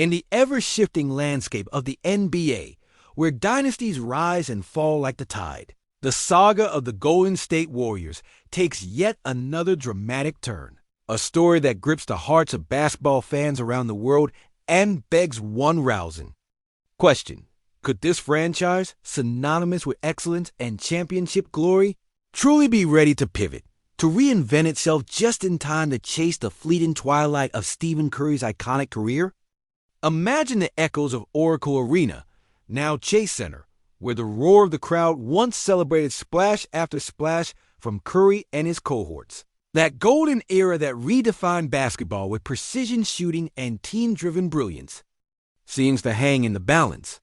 In the ever-shifting landscape of the NBA, where dynasties rise and fall like the tide, the saga of the Golden State Warriors takes yet another dramatic turn. A story that grips the hearts of basketball fans around the world and begs one rousing question. Could this franchise, synonymous with excellence and championship glory, truly be ready to pivot, to reinvent itself just in time to chase the fleeting twilight of Stephen Curry's iconic career? Imagine the echoes of Oracle Arena, now Chase Center, where the roar of the crowd once celebrated splash after splash from Curry and his cohorts. That golden era that redefined basketball with precision shooting and team-driven brilliance seems to hang in the balance.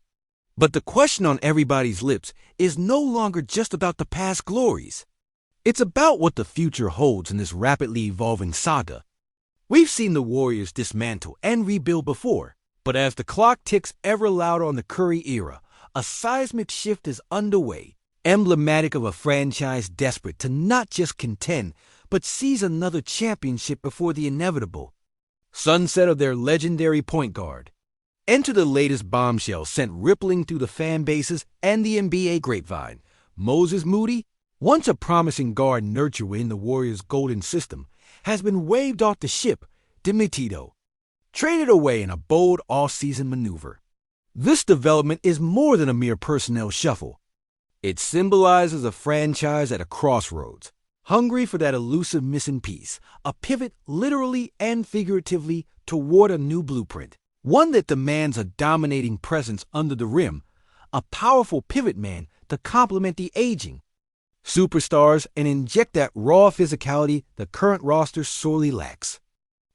But the question on everybody's lips is no longer just about the past glories. It's about what the future holds in this rapidly evolving saga. We've seen the Warriors dismantle and rebuild before, but as the clock ticks ever louder on the Curry era, a seismic shift is underway, emblematic of a franchise desperate to not just contend, but seize another championship before the inevitable sunset of their legendary point guard. Enter the latest bombshell sent rippling through the fan bases and the NBA grapevine. Moody, once a promising guard nurtured within the Warriors' golden system, has been waved off the ship, dimitido, traded away in a bold off-season maneuver. This development is more than a mere personnel shuffle. It symbolizes a franchise at a crossroads, hungry for that elusive missing piece, a pivot literally and figuratively toward a new blueprint, one that demands a dominating presence under the rim, a powerful pivot man to complement the aging superstars and inject that raw physicality the current roster sorely lacks.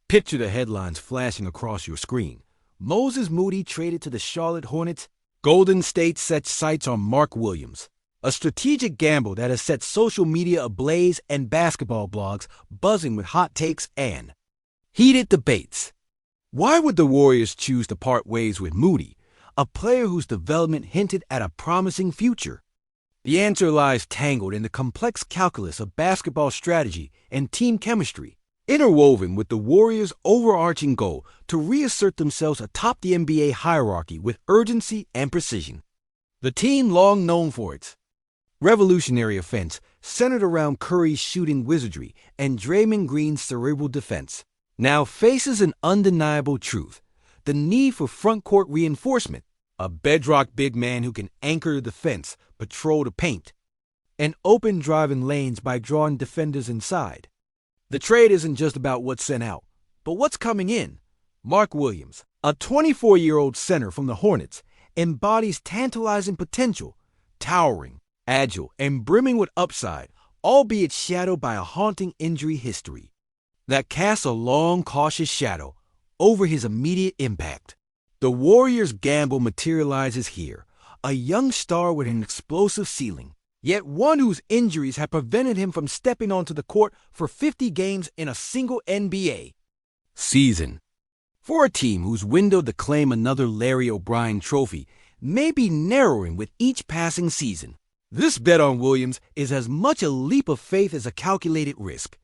Picture the headlines flashing across your screen. Moody traded to the Charlotte Hornets. Golden State sets sights on Mark Williams. A strategic gamble that has set social media ablaze and basketball blogs buzzing with hot takes and heated debates. Why would the Warriors choose to part ways with Moody, a player whose development hinted at a promising future? The answer lies tangled in the complex calculus of basketball strategy and team chemistry, interwoven with the Warriors' overarching goal to reassert themselves atop the NBA hierarchy with urgency and precision. The team, long known for its revolutionary offense, centered around Curry's shooting wizardry and Draymond Green's cerebral defense, now faces an undeniable truth: the need for front-court reinforcement, a bedrock big man who can anchor the defense, patrol the paint, and open driving lanes by drawing defenders inside. The trade isn't just about what's sent out, but what's coming in. Mark Williams, a 24-year-old center from the Hornets, embodies tantalizing potential, towering, agile, and brimming with upside, albeit shadowed by a haunting injury history that casts a long, cautious shadow over his immediate impact. The Warriors' gamble materializes here, a young star with an explosive ceiling, yet one whose injuries have prevented him from stepping onto the court for 50 games in a single NBA season. For a team whose window to claim another Larry O'Brien trophy may be narrowing with each passing season, this bet on Williams is as much a leap of faith as a calculated risk.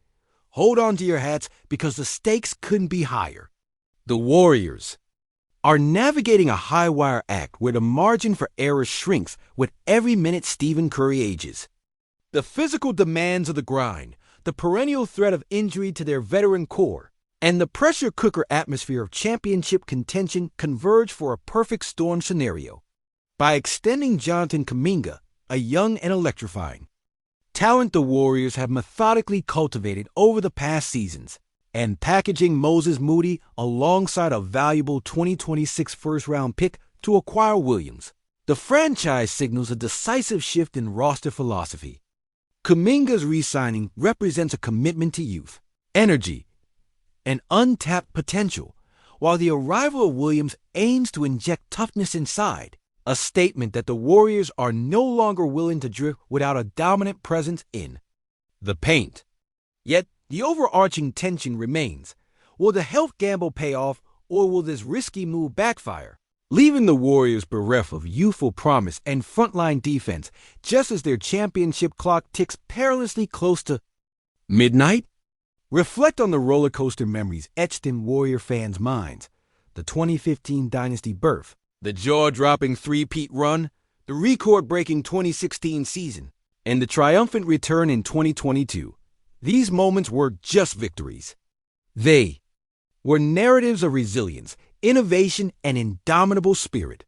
Hold on to your hats because the stakes couldn't be higher. The Warriors are navigating a high-wire act where the margin for error shrinks with every minute Stephen Curry ages. The physical demands of the grind, the perennial threat of injury to their veteran core, and the pressure cooker atmosphere of championship contention converge for a perfect storm scenario. By extending Jonathan Kuminga, a young and electrifying talent the Warriors have methodically cultivated over the past seasons, and packaging Moody alongside a valuable 2026 first-round pick to acquire Williams, the franchise signals a decisive shift in roster philosophy. Kuminga's re-signing represents a commitment to youth, energy, and untapped potential, while the arrival of Williams aims to inject toughness inside, a statement that the Warriors are no longer willing to drift without a dominant presence in the paint. Yet, the overarching tension remains. Will the health gamble pay off, or will this risky move backfire, leaving the Warriors bereft of youthful promise and frontline defense just as their championship clock ticks perilously close to midnight? Reflect on the roller coaster memories etched in Warrior fans' minds. the 2015 dynasty birth, the jaw-dropping three-peat run, the record-breaking 2016 season, and the triumphant return in 2022. These moments were just victories. They were narratives of resilience, innovation, and indomitable spirit.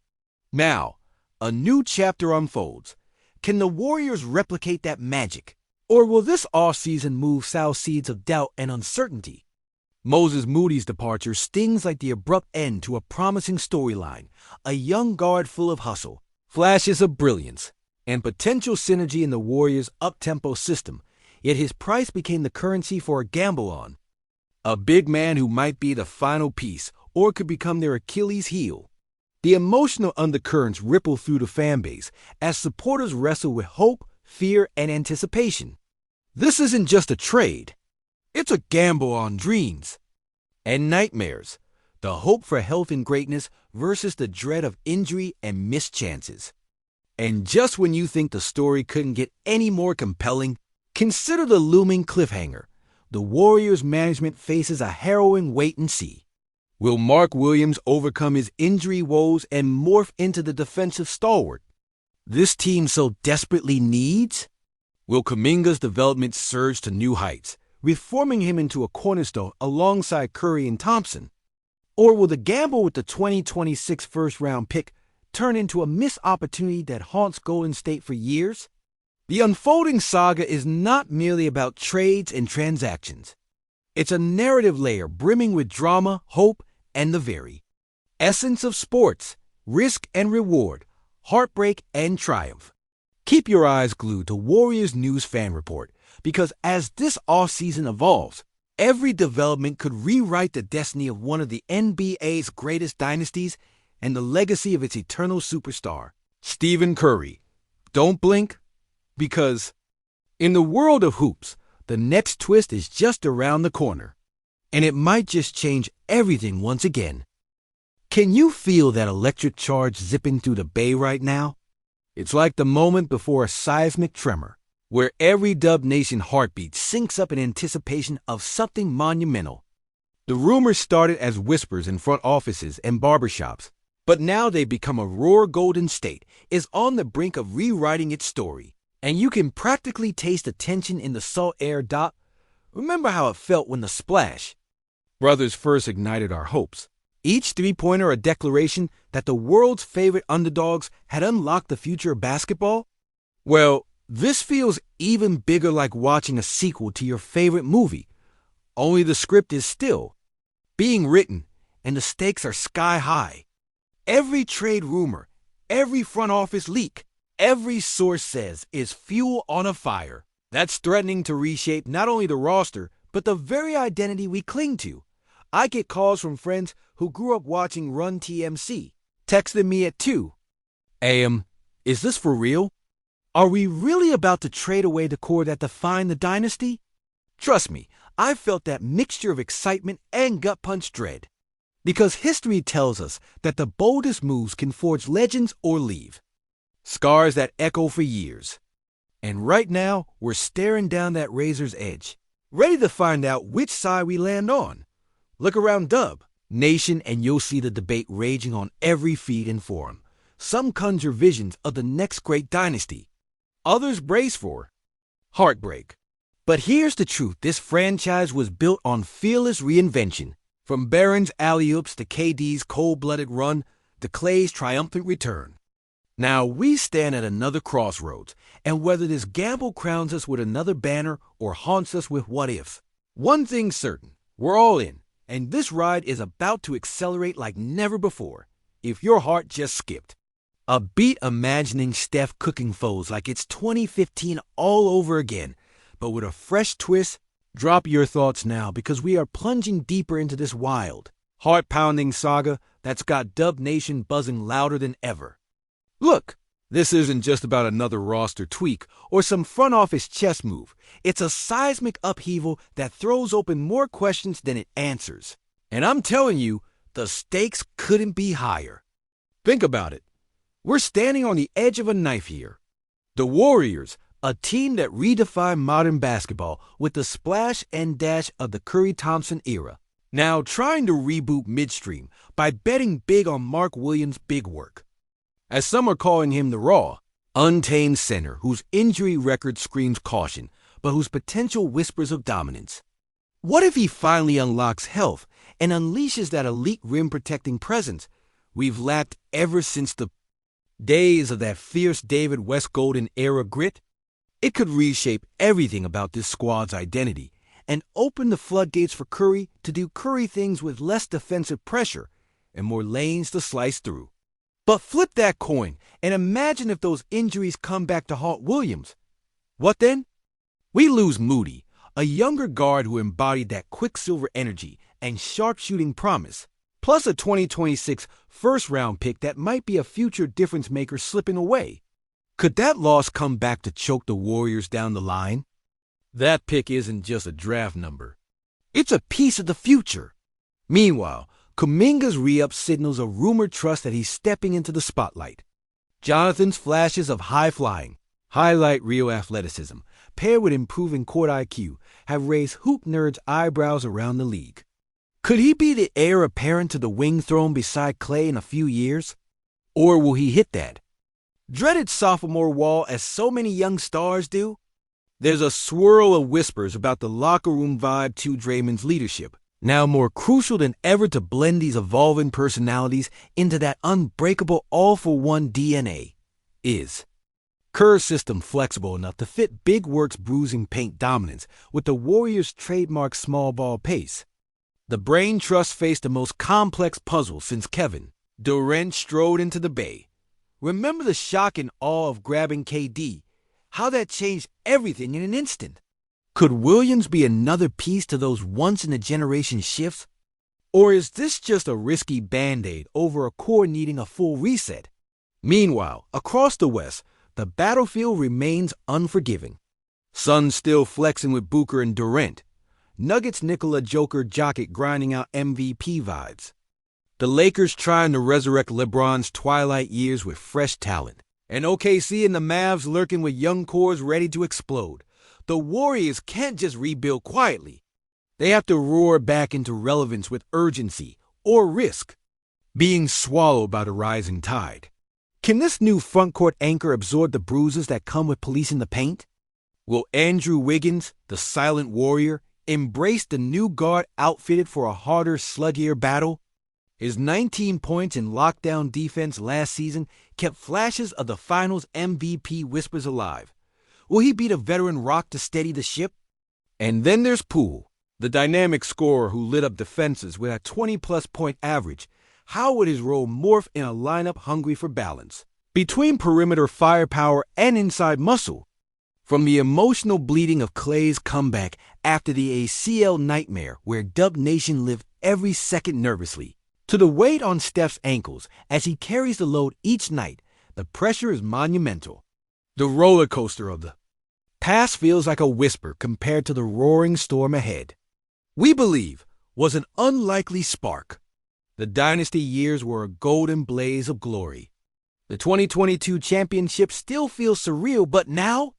Now, a new chapter unfolds. Can the Warriors replicate that magic? Or will this offseason move sow seeds of doubt and uncertainty? Moses Moody's departure stings like the abrupt end to a promising storyline, a young guard full of hustle, flashes of brilliance, and potential synergy in the Warriors' up-tempo system, yet his price became the currency for a gamble on. A big man who might be the final piece or could become their Achilles heel. The emotional undercurrents ripple through the fanbase as supporters wrestle with hope, fear, and anticipation. This isn't just a trade. It's a gamble on dreams and nightmares, the hope for health and greatness versus the dread of injury and missed chances. And just when you think the story couldn't get any more compelling, consider the looming cliffhanger. The Warriors management faces a harrowing wait and see. Will Mark Williams overcome his injury woes and morph into the defensive stalwart this team so desperately needs? Will Kuminga's development surge to new heights, reforming him into a cornerstone alongside Curry and Thompson? Or will the gamble with the 2026 first-round pick turn into a missed opportunity that haunts Golden State for years? The unfolding saga is not merely about trades and transactions. It's a narrative layer brimming with drama, hope, and the very essence of sports, risk and reward, heartbreak and triumph. Keep your eyes glued to Warriors News Fan Report, because as this offseason evolves, every development could rewrite the destiny of one of the NBA's greatest dynasties and the legacy of its eternal superstar, Stephen Curry. Don't blink, because in the world of hoops, the next twist is just around the corner, and it might just change everything once again. Can you feel that electric charge zipping through the bay right now? It's like the moment before a seismic tremor, where every Dub Nation heartbeat syncs up in anticipation of something monumental. The rumors started as whispers in front offices and barbershops, but now they've become a roar. Golden State is on the brink of rewriting its story, and you can practically taste the tension in the salt air. Remember how it felt when the Splash Brothers first ignited our hopes. Each three-pointer a declaration that the world's favorite underdogs had unlocked the future of basketball? Well, this feels even bigger, like watching a sequel to your favorite movie, only the script is still being written and the stakes are sky high. Every trade rumor, every front office leak, every source says is fuel on a fire that's threatening to reshape not only the roster, but the very identity we cling to. I get calls from friends who grew up watching Run TMC, texting me at 2 a.m. Is this for real? Are we really about to trade away the core that defined the dynasty? Trust me, I've felt that mixture of excitement and gut punch dread. Because history tells us that the boldest moves can forge legends or leave scars that echo for years. And right now, we're staring down that razor's edge, ready to find out which side we land on. Look around Dub Nation and you'll see the debate raging on every feed and forum. Some conjure visions of the next great dynasty. Others brace for heartbreak. But here's the truth. This franchise was built on fearless reinvention. From Barron's alley-oops to KD's cold-blooded run to Clay's triumphant return. Now we stand at another crossroads, and whether this gamble crowns us with another banner or haunts us with what if, one thing's certain, we're all in, and this ride is about to accelerate like never before. If your heart just skipped a beat imagining Steph cooking foes like it's 2015 all over again, but with a fresh twist, drop your thoughts now, because we are plunging deeper into this wild, heart-pounding saga that's got Dub Nation buzzing louder than ever. Look, this isn't just about another roster tweak or some front office chess move. It's a seismic upheaval that throws open more questions than it answers. And I'm telling you, the stakes couldn't be higher. Think about it. We're standing on the edge of a knife here. The Warriors, a team that redefined modern basketball with the splash and dash of the Curry-Thompson era. Now trying to reboot midstream by betting big on Mark Williams' big work. As some are calling him the raw, untamed center whose injury record screams caution, but whose potential whispers of dominance. What if he finally unlocks health and unleashes that elite rim-protecting presence we've lacked ever since the days of that fierce David West Golden era grit? It could reshape everything about this squad's identity and open the floodgates for Curry to do Curry things with less defensive pressure and more lanes to slice through. But flip that coin and imagine if those injuries come back to haunt Williams. What then? We lose Moody, a younger guard who embodied that quicksilver energy and sharpshooting promise, plus a 2026 first-round pick that might be a future difference-maker slipping away. Could that loss come back to choke the Warriors down the line? That pick isn't just a draft number. It's a piece of the future. Meanwhile, Kuminga's re-up signals a rumored trust that he's stepping into the spotlight. Jonathan's flashes of high-flying, highlight reel athleticism, paired with improving court IQ, have raised hoop nerds' eyebrows around the league. Could he be the heir apparent to the wing throne beside Clay in a few years? Or will he hit that dreaded sophomore wall as so many young stars do? There's a swirl of whispers about the locker room vibe to Draymond's leadership, now more crucial than ever to blend these evolving personalities into that unbreakable all-for-one DNA. Is Kerr's system flexible enough to fit Big Work's bruising paint dominance with the Warriors' trademark small ball pace? The brain trust faced the most complex puzzle since Kevin Durant strode into the Bay. Remember the shock and awe of grabbing KD, how that changed everything in an instant. Could Williams be another piece to those once-in-a-generation shifts? Or is this just a risky Band-Aid over a core needing a full reset? Meanwhile, across the West, the battlefield remains unforgiving. Suns still flexing with Booker and Durant. Nuggets Nikola Jokic grinding out MVP vibes. The Lakers trying to resurrect LeBron's twilight years with fresh talent. And OKC and the Mavs lurking with young cores ready to explode. The Warriors can't just rebuild quietly. They have to roar back into relevance with urgency or risk being swallowed by the rising tide. Can this new frontcourt anchor absorb the bruises that come with policing the paint? Will Andrew Wiggins, the silent warrior, embrace the new guard outfitted for a harder, sluggier battle? His 19 points in lockdown defense last season kept flashes of the finals MVP whispers alive. Will he be the veteran rock to steady the ship? And then there's Poole, the dynamic scorer who lit up defenses with a 20-plus point average. How would his role morph in a lineup hungry for balance? Between perimeter firepower and inside muscle. From the emotional bleeding of Clay's comeback after the ACL nightmare where Dub Nation lived every second nervously, to the weight on Steph's ankles as he carries the load each night, the pressure is monumental. The roller coaster of the past feels like a whisper compared to the roaring storm ahead. We believe was an unlikely spark. The dynasty years were a golden blaze of glory. The 2022 championship still feels surreal, but now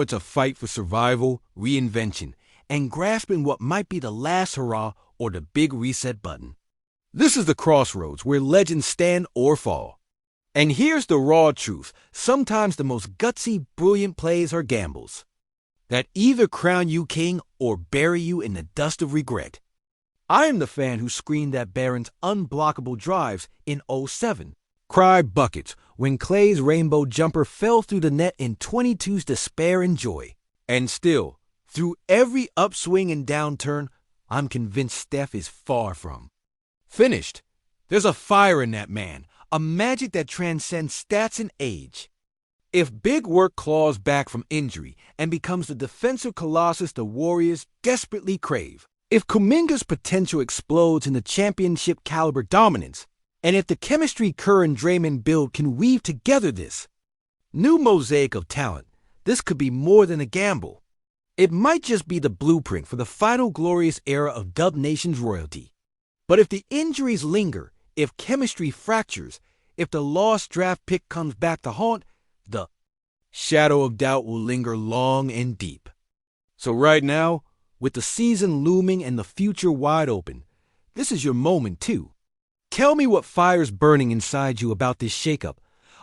it's a fight for survival, reinvention, and grasping what might be the last hurrah or the big reset button. This is the crossroads where legends stand or fall. And here's the raw truth. Sometimes the most gutsy, brilliant plays are gambles that either crown you king or bury you in the dust of regret. I am the fan who screamed at Barron's unblockable drives in '07, cried buckets when Clay's rainbow jumper fell through the net in 22's despair and joy. And still, through every upswing and downturn, I'm convinced Steph is far from finished. There's a fire in that man, a magic that transcends stats and age. If Big Work claws back from injury and becomes the defensive colossus the Warriors desperately crave, if Kuminga's potential explodes into championship-caliber dominance, and if the chemistry Kerr and Draymond build can weave together this new mosaic of talent, this could be more than a gamble. It might just be the blueprint for the final glorious era of Dub Nation's royalty. But if the injuries linger, if chemistry fractures, if the lost draft pick comes back to haunt, the shadow of doubt will linger long and deep. So right now, With the season looming and the future wide open, this is your moment too. Tell me what fire's burning inside you about this shakeup.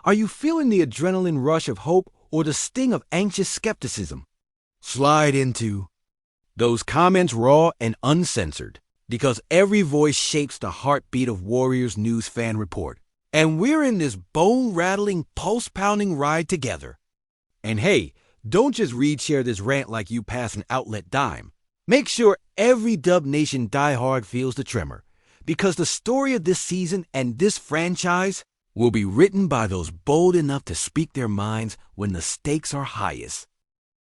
Are you feeling the adrenaline rush of hope or the sting of anxious skepticism? Slide into those comments raw and uncensored, because every voice shapes the heartbeat of Warriors News Fan Report. And we're in this bone-rattling, pulse-pounding ride together. And hey, don't just share this rant like you pass an outlet dime. Make sure every Dub Nation diehard feels the tremor, because the story of this season and this franchise will be written by those bold enough to speak their minds when the stakes are highest.